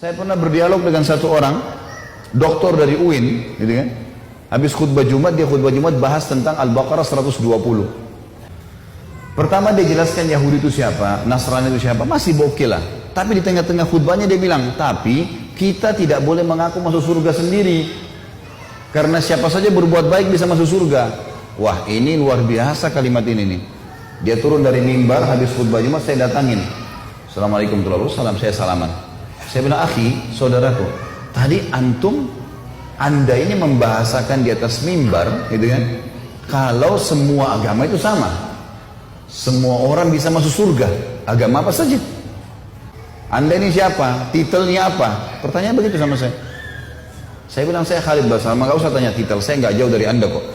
Saya pernah berdialog dengan satu orang, doktor dari UIN, gitu kan. Habis khutbah Jumat, dia khutbah Jumat bahas tentang Al-Baqarah 120. Pertama dia jelaskan Yahudi itu siapa, Nasrani itu siapa, masih oke lah. Tapi di tengah-tengah khutbahnya dia bilang, tapi kita tidak boleh mengaku masuk surga sendiri. Karena siapa saja berbuat baik bisa masuk surga. Wah, ini luar biasa kalimat ini nih. Dia turun dari mimbar, habis khutbah Jumat saya datangin. Assalamualaikum warahmatullahi wabarakatuh, saya salaman. Saya bilang, akhi, saudaraku, tadi anda ini membahasakan di atas mimbar, gitu kan? Kalau semua agama itu sama, semua orang bisa masuk surga, agama apa saja. Anda ini siapa? Titelnya apa? Pertanyaan begitu sama saya. Saya bilang, saya Khalid Basalamah, nggak usah tanya titel, saya nggak jauh dari anda kok.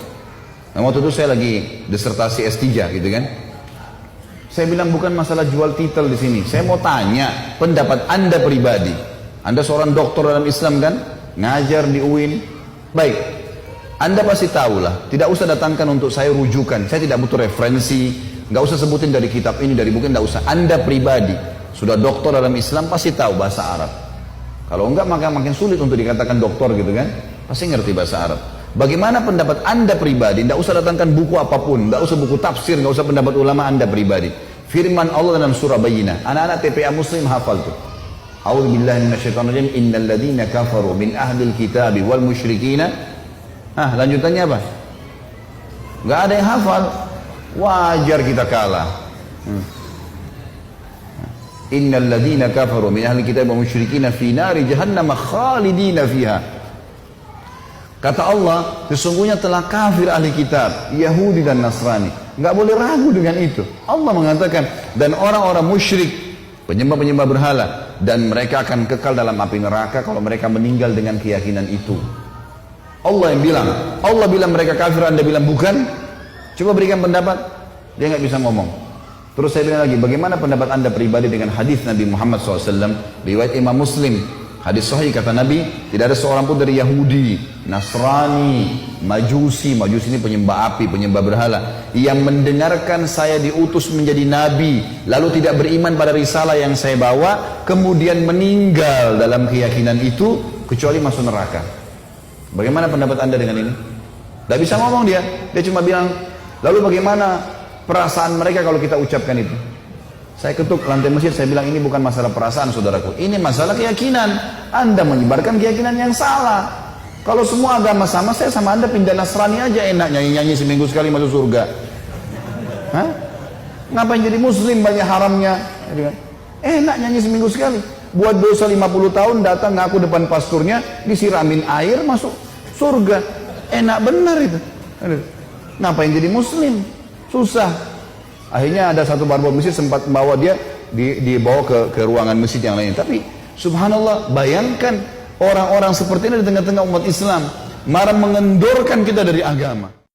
Nah, waktu itu saya lagi disertasi S3, gitu kan? Saya bilang bukan masalah jual titel di sini. Saya mau tanya pendapat anda pribadi. Anda seorang doktor dalam Islam kan? Ngajar di UIN. Baik. Anda pasti tahulah. Tidak usah datangkan untuk saya rujukan. Saya tidak butuh referensi. Nggak usah sebutin dari kitab ini, dari buku, nggak usah. Anda pribadi sudah doktor dalam Islam pasti tahu bahasa Arab. Kalau enggak maka makin sulit untuk dikatakan doktor gitu kan? Pasti ngerti bahasa Arab. Bagaimana pendapat anda pribadi? Tidak usah datangkan buku apapun, tidak usah buku tafsir, tidak usah pendapat ulama anda pribadi. Firman Allah dalam surah Bayyinah. Anak-anak TPA Muslim hafal tuh. A'udzubillahi minasyaitonirrajim. Innal ladzina kafaru min ahlil kitabi wal musyrikina. Lanjutannya apa? Enggak ada yang hafal. Wajar kita kalah. Innal ladzina kafaru min ahlil kitabi wal musyrikina fi nari jahannam khalidina fiha. Kata Allah, sesungguhnya telah kafir ahli kitab, Yahudi dan Nasrani. Nggak boleh ragu dengan itu. Allah mengatakan, dan orang-orang musyrik, penyembah-penyembah berhala, dan mereka akan kekal dalam api neraka kalau mereka meninggal dengan keyakinan itu. Allah yang bilang, Allah bilang mereka kafir, anda bilang bukan? Coba berikan pendapat. Dia nggak bisa ngomong. Terus saya bilang lagi, bagaimana pendapat anda pribadi dengan hadis Nabi Muhammad SAW, riwayat Imam Muslim. Hadis sahih kata Nabi, tidak ada seorang pun dari Yahudi, Nasrani, Majusi ini penyembah api, penyembah berhala, yang mendengarkan saya diutus menjadi Nabi, lalu tidak beriman pada risalah yang saya bawa, kemudian meninggal dalam keyakinan itu, kecuali masuk neraka. Bagaimana pendapat anda dengan ini? Tidak bisa ngomong dia cuma bilang, lalu bagaimana perasaan mereka kalau kita ucapkan itu? Saya ketuk lantai masjid, saya bilang ini bukan masalah perasaan saudaraku, ini masalah keyakinan. Anda menyebarkan keyakinan yang salah. Kalau semua agama sama, saya sama anda pindah Nasrani aja enak, nyanyi-nyanyi seminggu sekali masuk surga. Ngapain jadi muslim banyak haramnya? Enak nyanyi seminggu sekali. Buat dosa 50 tahun datang ngaku depan pasturnya, disiramin air masuk surga. Enak benar itu. Ngapain jadi muslim? Susah. Akhirnya ada satu barbel masjid sempat membawa dia dibawa ke ruangan masjid yang lain. Tapi subhanallah, bayangkan orang-orang seperti ini di tengah-tengah umat Islam marah mengendorkan kita dari agama.